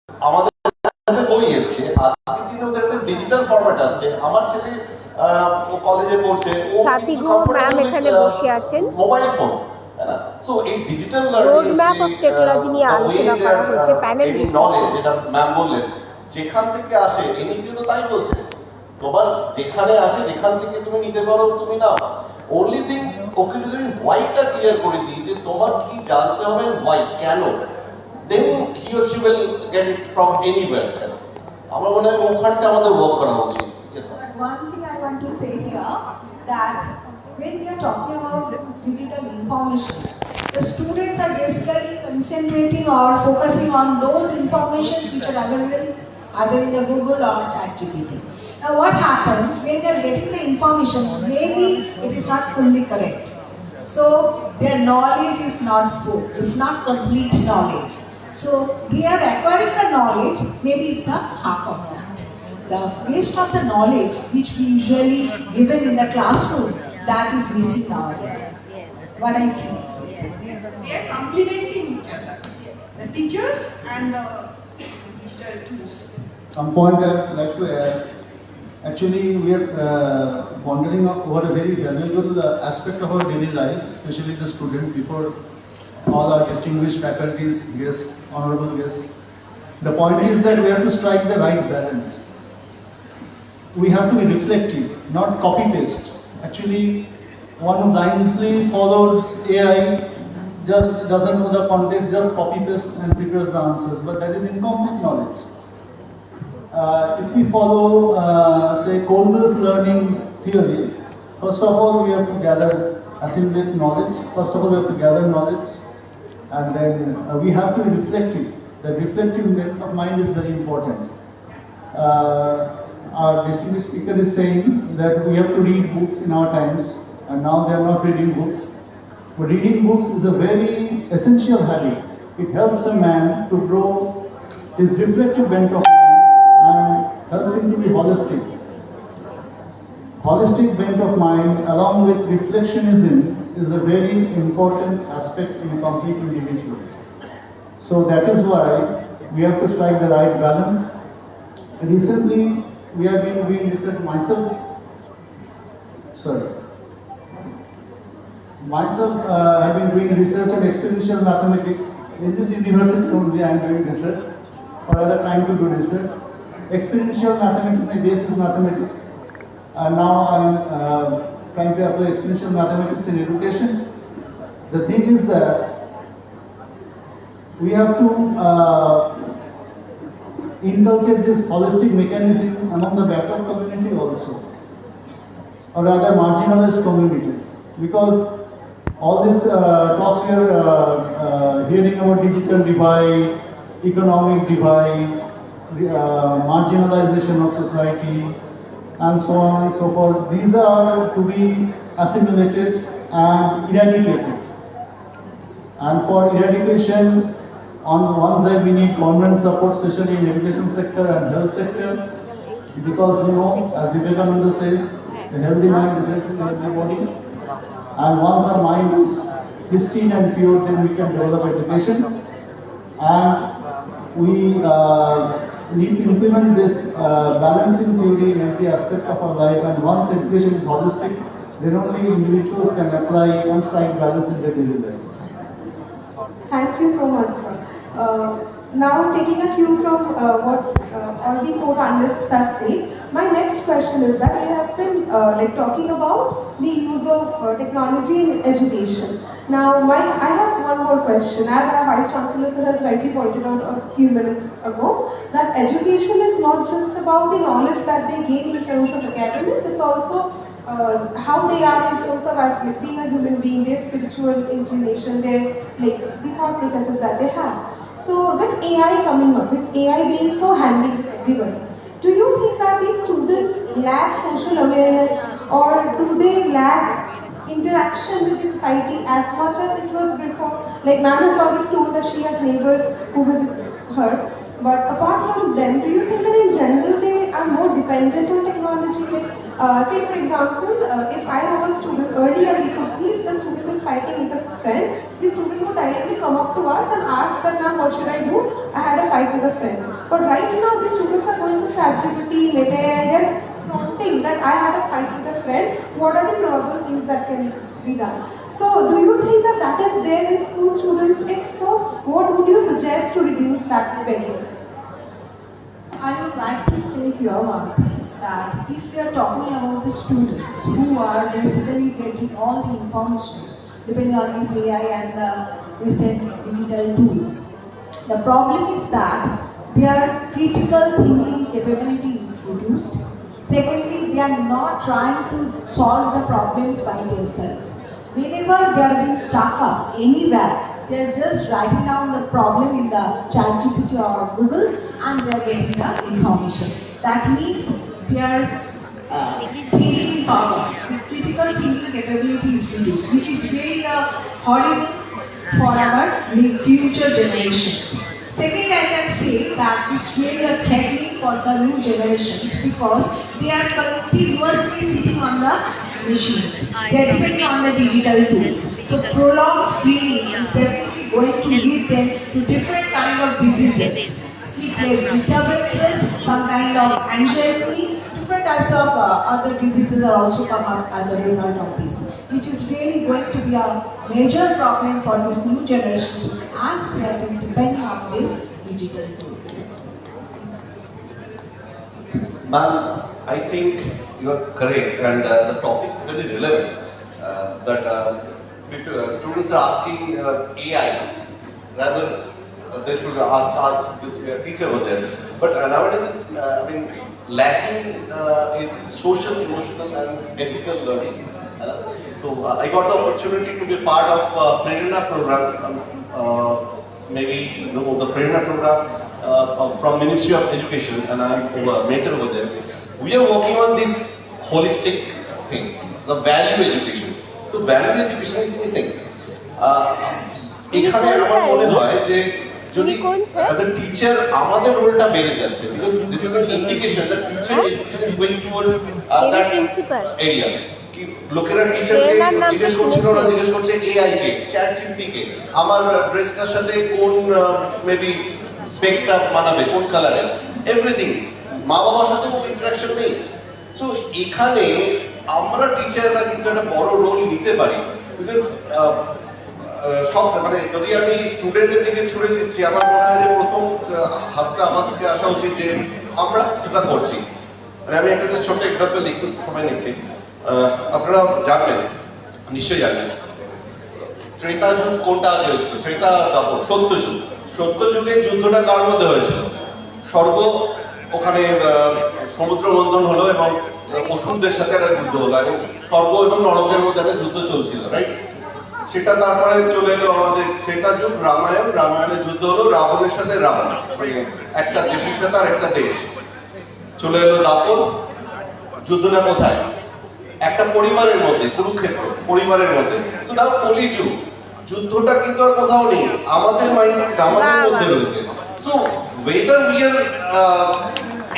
আমাদের বই এসছে, আজকে দিনে ওদের একটা ডিজিটাল ফরম্যাট আসছে। আমার ছেলে ও কলেজে পড়ছে, ও ম্যাম এখানে বসে আছেন। মোবাইল ফোন, সো এই digital road map of technology নিয়ে আলোচনা করা হচ্ছে, প্যানেল ডিসকাশন। যেটা ম্যাম বললেন, যেখান থেকে আসে এনইপিও তো তাই বলছে, তোমার যেখানে আসে যেখান থেকে তুমি নিতে পারো তুমি নাও। অনলি থিং ওকে যদি আমি হোয়াইটটা ক্লিয়ার করে দিই যে তোমার কি জানতে হবে, হোয়াই কেন, then he or she will get it from anywhere else. আমার মনে হয় ওখানটা আমাদের ওয়ার্ক করা উচিত। Yes, But one thing I want to say here, that when we are talking about digital information, the students are basically concentrating or focusing on those informations which are available either in the Google or ChatGPT. Now what happens when they are getting the information, maybe it is not fully correct. So their knowledge is not full, it's not complete knowledge. So they are acquiring the knowledge, maybe it's a half of that. The rest of the knowledge which we usually given in the classroom, that is missing nowadays. What I feel. They are complementing each other, the teachers and the digital tools. Some point I'd like to add. Actually, we are pondering over a very valuable aspect of our daily life, especially the students, before all our distinguished faculties, guests, honorable guests. The point is that we have to strike the right balance. We have to be reflective, not copy-paste. Actually, one who blindly follows AI just doesn't know the context, just copy-paste and prepares the answers, but that is incomplete knowledge. If we follow, say, Kohlberg's learning theory, first of all, we have to gather, assimilate knowledge. First of all, we have to gather knowledge, and then we have to be reflective. The reflective state of mind is very important. Our distinguished speaker is saying that we have to read books in our times, and now they are not reading books. But reading books is a very essential habit. It helps a man to grow his reflective bent of mind and helps him to be holistic. Holistic bent of mind along with reflectionism is a very important aspect in a complete individual. So that is why we have to strike the right balance. Recently, we have been doing research myself. I have been doing research on experiential mathematics. In this university only I am doing research, or rather trying to do research. Experiential mathematics, my base is mathematics. And now I am trying to apply experiential mathematics in education. The thing is that we have to inculcate this holistic mechanism among the backward community also, or rather marginalized communities, because all these talks we are hearing about digital divide, economic divide, marginalization of society, and so on and so forth. These are to be assimilated and eradicated. And for eradication, on one side we need government support, especially in education sector and health sector, because we know, as Vivekananda says, the healthy mind is a healthy body. And once our mind is pristine and pure, then we can develop education. And we need to implement this balancing theory in every aspect of our life. And once education is holistic, then only individuals can apply and strike balance in their daily lives. Thank you so much, sir. Now, taking a cue from what all the four panelists have said, my next question is that we have been talking about the use of technology in education. Now, I have one more question. As our Vice Chancellor sir has rightly pointed out a few minutes ago, that education is not just about the knowledge that they gain in terms of academics, it's also how they are in terms of as being a human being, their spiritual inclination, their the thought processes that they have. So with AI coming up, with AI being so handy with everybody, do you think that these students lack social awareness, or do they lack interaction with the society as much as it was before? Like ma'am has already told that she has neighbors who visit her, but apart from them, do you think that in general they are are more dependent on technology. Like, say for example, if I have a student, earlier we could see if the student is fighting with a friend, the student would directly come up to us and ask that, ma'am, what should I do? I had a fight with a friend. But right now, the students are going to ChatGPT, Meta, and they're prompting that I had a fight with a friend. What are the probable things that can be done? So, do you think that that is there in school students? If so, what would you suggest to reduce that begging? I would like to say here one that if we are talking about the students who are basically getting all the information depending on this AI and the recent digital tools, the problem is that their critical thinking capability is reduced. Secondly, they are not trying to solve the problems by themselves. Whenever they are being stuck up anywhere, they are just writing down the problem in the ChatGPT or Google and they are getting the information. That means their thinking power, this critical thinking capability is reduced, which is very horrible for our future generations. Second, I can say that it's really a threatening for the new generations because they are continuously sitting on the machines. They are depending on the digital tools. So prolonged screening is definitely going to lead them to different kind of diseases. Sleepless disturbances, some kind of anxiety, different types of other diseases are also come up as a result of this, which is really going to be a major problem for this new generation as they are depending on these digital tools. Ma'am, I think you are correct, and the topic is very relevant. Students are asking AI rather they should ask this teacher over there. But nowadays, lacking is social, emotional, and ethical learning. So I got the opportunity to be part of Prerna program. Maybe you know the Prerna program from Ministry of Education, and I'm a mentor over there. We are working on this holistic thing, the value education. So value education is missing. এখানে আমার মনে হয় যে যদি as a teacher আমাদের রোলটা বেড়ে যাচ্ছে because this is an indication that future education is going towards that area. কি লোকেরা টিচারকে জিজ্ঞেস করছিল না, জিজ্ঞেস করছে এআই কে, ChatGPT কে, আমার ড্রেসটার সাথে কোন মেবি স্পেক্সটা মানাবে, কোন কালারের, এভরিথিং। মা বাবার সাথে কোনো ইন্টারাকশন নেই। সো এখানে আমরা টিচাররা কিন্তু একটা বড় রোল নিতে পারি বিকজ সব যদি আমি স্টুডেন্টের দিকে ছুড়ে দিচ্ছি আমার মনে হয় যে প্রথম হাতটা আমার দিকে আসা উচিত যে আমরা সেটা করছি। আমি একটা জাস্ট ছোট্ট এক্সাম্পল একটু সময় নিচ্ছি। আপনারা জানবেন, নিশ্চয়ই জানবেন, ত্রেতা যুগ কোনটা আগে হয়েছিল? ত্রেতা, তারপর সত্যযুগ। সত্যযুগের যুদ্ধটা কার মধ্যে হয়েছিল? স্বর্গ, ওখানে সমুদ্র মন্থন হলো এবং অসুরদের সাথে একটা যুদ্ধ হলো এবং স্বর্গ এবং নরকের মধ্যে একটা যুদ্ধ চলছিল, রাইট? সেটা তারপরে চলে এলো আমাদের ত্রেতা যুগ, রামায়ণ। রামায়ণের যুদ্ধ হলো রাবণের সাথে রাবণ, একটা দেশের সাথে আর একটা দেশ। চলে এলো দাপর, যুদ্ধটা কোথায়? একটা পরিবারের মধ্যে, কুরুক্ষেত্র পরিবারের মধ্যে। সো নাও কলিযুগ, যুদ্ধটা কিন্তু আর কোথাও নেই, আমাদের মাইন্ড আমাদের মধ্যে রয়েছে। So whether we are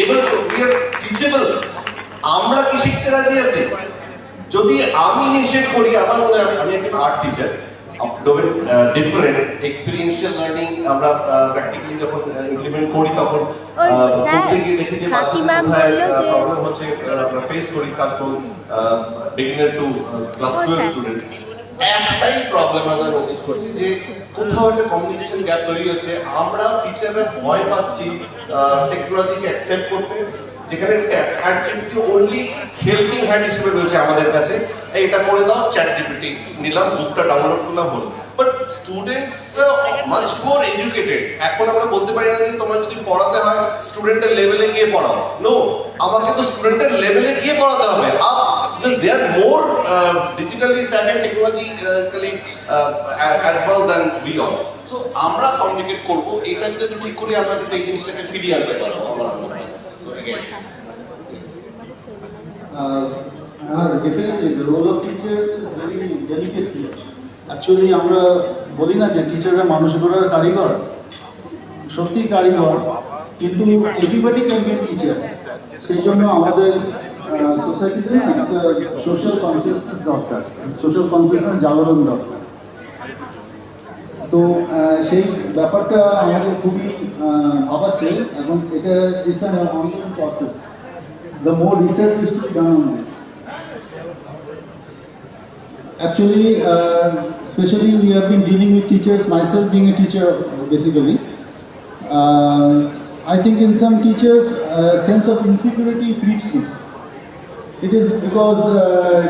able to, we are teachable, আমরা কি শিখতে রাজি আছি? যদি আমি নিষেধ করি, আমার মনে হয়, আমি একজন art teacher, different experiential learning আমরা প্র্যাকটিক্যালি যখন ইমপ্লিমেন্ট করি তখন করতে গিয়ে দেখি যে প্রবলেম হচ্ছে আমরা ফেস করি suppose beginner two class 12 student. একটাই প্রবলেম আমরা নোটিস করছি যে কোথাও একটা কমিউনিকেশন গ্যাপ তৈরি হচ্ছে। আমরা টিচাররা ভয় পাচ্ছি টেকনোলজিকে অ্যাকসেপ্ট করতে, যেখানে ChatGPT অনলি হেল্পিং হ্যান্ড হিসেবে রয়েছে আমাদের কাছে। এটা করে দাও, ChatGPT নিলাম, বুকটা ডাউনলোড করলাম, হলো। But students much more educated. এখন আমরা বলতে পারি না যে তোমার যদি পড়াতে হয় স্টুডেন্টের লেভেলে গিয়ে পড়াও। নো, আমাকে তো স্টুডেন্টের লেভেলে গিয়ে পড়াতে হবে। because they are more digitally savvy and technologically advanced than we are. So আমরা কমিউনিকেট করব, এটা যদি ঠিক করি আমরা কিন্তু এই জিনিসটাকে ফিরিয়ে আনতে পারবো আমার মনে হয়। So again, definitely the role of teachers is very delicate here. Actually আমরা বলি না যে টিচাররা মানুষ গড়ার কারিগর, সত্যি কারিগর, কিন্তু everybody can be a teacher. সেই জন্য আমাদের সোসাইটিতে না একটা সোশ্যাল কনসিয়াসনেস দরকার, সোশ্যাল কনসিয়াসনেস জাগরণ দরকার। তো সেই ব্যাপারটা আমাদের খুবই ভাবাচ্ছে এবং এটা it's an ongoing process. The more research is to be done on this. Actually, especially we have been dealing with teachers, myself being a teacher basically. I think in some teachers, sense of insecurity creeps in. It is because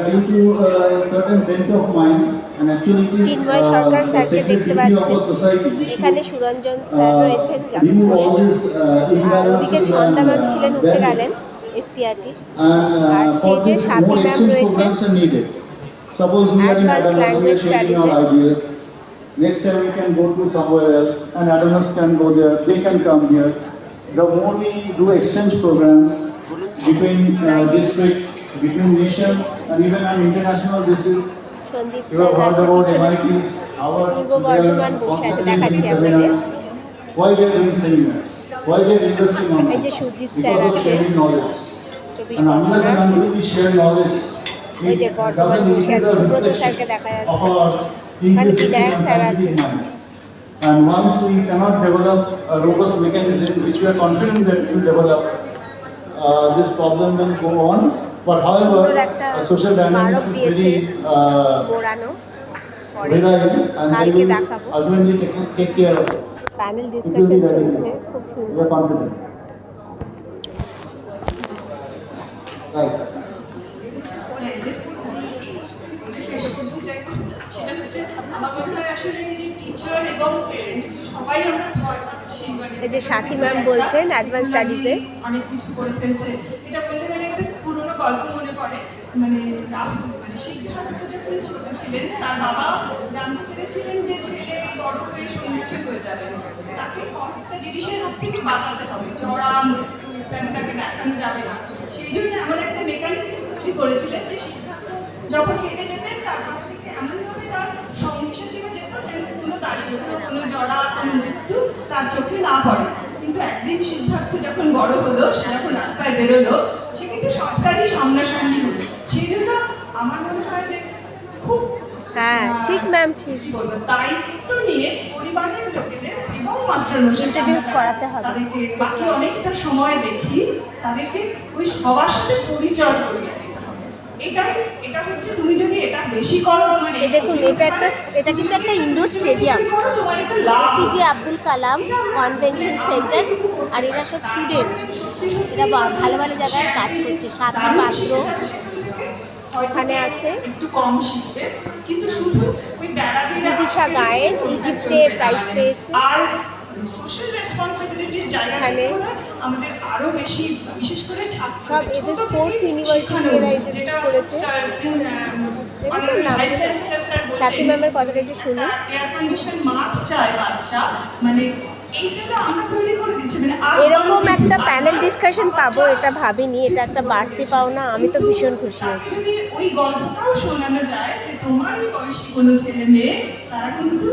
due to a certain bent of mind, and actually it is Chinmoy Sarkar the স্যারকে sacred দেখতে duty of পাচ্ছেন। our society এখানে Suranjan sir রয়েছেন remove all these আর ওদিকে imbalances Chhanda ma'am and ছিলেন, উঠে barriers. গেলেন SCRT. And for stage-এ this Sathi more ma'am exchange রয়েছে। programs are needed. Suppose we are in Advanced Adamas, we are language sharing our studies. ideas. Next time we can go to somewhere else, and Adamas can go there, they can come here. The more we do exchange programs between districts, between nations, and even on international basis, Sandeep you have sir heard আছে about পিছনে। MITs, our Purba they Bardhaman are বসে আছে, constantly দেখাচ্ছি doing আপনাদের। seminars. Why they are doing seminars? Why they are investing on এই it? যে Sujit sir Because of আছে, sharing knowledge. 24 And unless Pargana. and until we share knowledge, ওই যে it বর্ধমান doesn't বসে আছে, increase the সুব্রত reflection স্যারকে দেখা of যাচ্ছে। our ওখানে inquisitive বিনায়ক and স্যার আছে। scientific minds. And once we cannot develop a robust mechanism, which we are confident that we will develop, this problem will go on. But however, সুন্দর একটা social dynamics স্মারক is দিয়েছে very মোড়ানো পরে virile, and they কালকে will দেখাবো। ultimately take care of it. Panel It will be discussion ready. চলছে, খুব We সুন্দর। are confident. Right. শেষ করতে চাইছি সেটা হচ্ছে আমার মনে হয় আসলে এই যে টিচার এবং পেরেন্টস সবাই আমরা ভয় পাচ্ছি মানে এই যে সাথী ম্যাম বলছেন অ্যাডভান্স স্টাডিজে অনেক কিছু করে ফেলছে। এটা বললে মানে একটা পুরোনো গল্প মনে পড়ে, মানে মানে সিদ্ধার্থ যখন ছোট ছিলেন তার বাবা জানতে পেরেছিলেন যে ছেলে বড় হয়ে সন্ন্যাসী হয়ে যাবে, তাকে একটা জিনিসের হাত থেকে বাঁচাতে হবে, জড়া মৃত্যু কেন তাকে দেখানো যাবে না। সেই জন্য এমন একটা মেকানিজম তৈরি করেছিলেন যে সিদ্ধার্থ যখন হেঁটে যেতেন তার পাশ থেকে এমনভাবে তার সঙ্গীষে থেকে যেত যেন কোনো দাঁড়িয়ে কোনো জড়া কোনো মৃত্যু তার চোখে না পড়ে। কিন্তু একদিন সিদ্ধার্থ যখন বড় হলো, সে যখন রাস্তায় বেরোলো, সে কিন্তু সরকারই সামনাসামনি হলো। সেই জন্য আমার মনে হয় যে খুব হ্যাঁ ঠিক ম্যাম, ঠিক কি বলবো, দায়িত্ব নিয়ে পরিবারের লোকেদের এবং মাস্টারমশাই Introduce করাতে হবে। তাদেরকে বাকি অনেকটা সময় দেখি তাদেরকে ওই সবার সাথে পরিচয় করিয়ে দিতে হবে। এটা হচ্ছে তুমি যদি এটা বেশি করো মানে এই দেখুন, এটা কিন্তু একটা ইনডোর স্টেডিয়াম, তোমার একটা লাভ। APJ Abdul Kalam convention centre. আর এরা সব স্টুডেন্ট, এরা ভালো ভালো জায়গায় কাজ করছে। সাথী পাত্র ওখানে আছে, একটু কম শিখবে কিন্তু শুধু ওই বেড়া দিয়ে বিদিশা গায়েন ইজিপ্টে প্রাইজ পেয়েছে। আর সোশ্যাল রেসপন্সিবিলিটির জায়গা এখানে থেকে আমাদের আরো বেশি, বিশেষ করে ছাত্র সব এদের স্পোর্টস ইউনিভার্সিটি এরা ইন্ট্রোডিউস করেছে। দেখেছেন না? সাথী ম্যামের কথাটা একটু শুনুন। এয়ার কন্ডিশন মাঠ চায় বাচ্চা, মানে এইটা তো আমরা তৈরি করে দিচ্ছি, মানে আর এরকম একটা প্যানেল ডিসকাশন পাবো এটা ভাবিনি, এটা একটা বাড়তি পাওনা। আমি তো ভীষণ খুশি তাকে হচ্ছি। যদি ওই গল্পটাও শোনানো যায় যে তোমারই বয়সী কোনো ছেলে মেয়ে তারা কিন্তু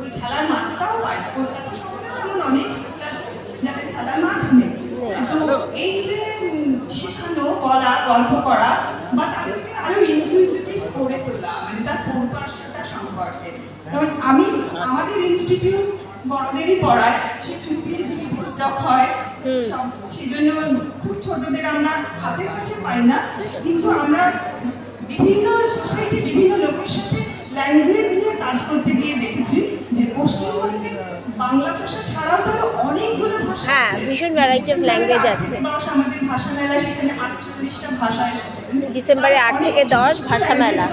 ওই খেলার মাঠটাও পায় না। কলকাতা শহরেও এমন অনেক স্কুল আছে যাদের খেলার মাঠ নেই। তো এই যে শেখানো, বলা, গল্প করা বা তাদেরকে আরো ইনক্লুসিভ করে তোলা, মানে তার পরিপার্শ্বতা সম্পর্কে। যেমন আমাদের ইনস্টিটিউট বড়দেরই পড়ায়, সেখানে পিএইচডি পোস্টডক হয়, সেই জন্য খুব ছোটদের আমরা হাতের কাছে পাই না, কিন্তু আমরা বিভিন্ন সোসাইটি বিভিন্ন লোকের সাথে ল্যাঙ্গুয়েজ নিয়ে কাজ করতে গিয়ে দেখেছি যে পশ্চিমবঙ্গে বাংলা ভাষা ছাড়াও তারও অনেকগুলো ভাষা হ্যাঁ, আছে। ভীষণ ভ্যারাইটি অফ ল্যাঙ্গুয়েজ আছে। আমাদের ভাষা মেলা, সেখানে 48টা ভাষা এসেছে। ডিসেম্বরে 8 থেকে 10 ভাষা মেলা।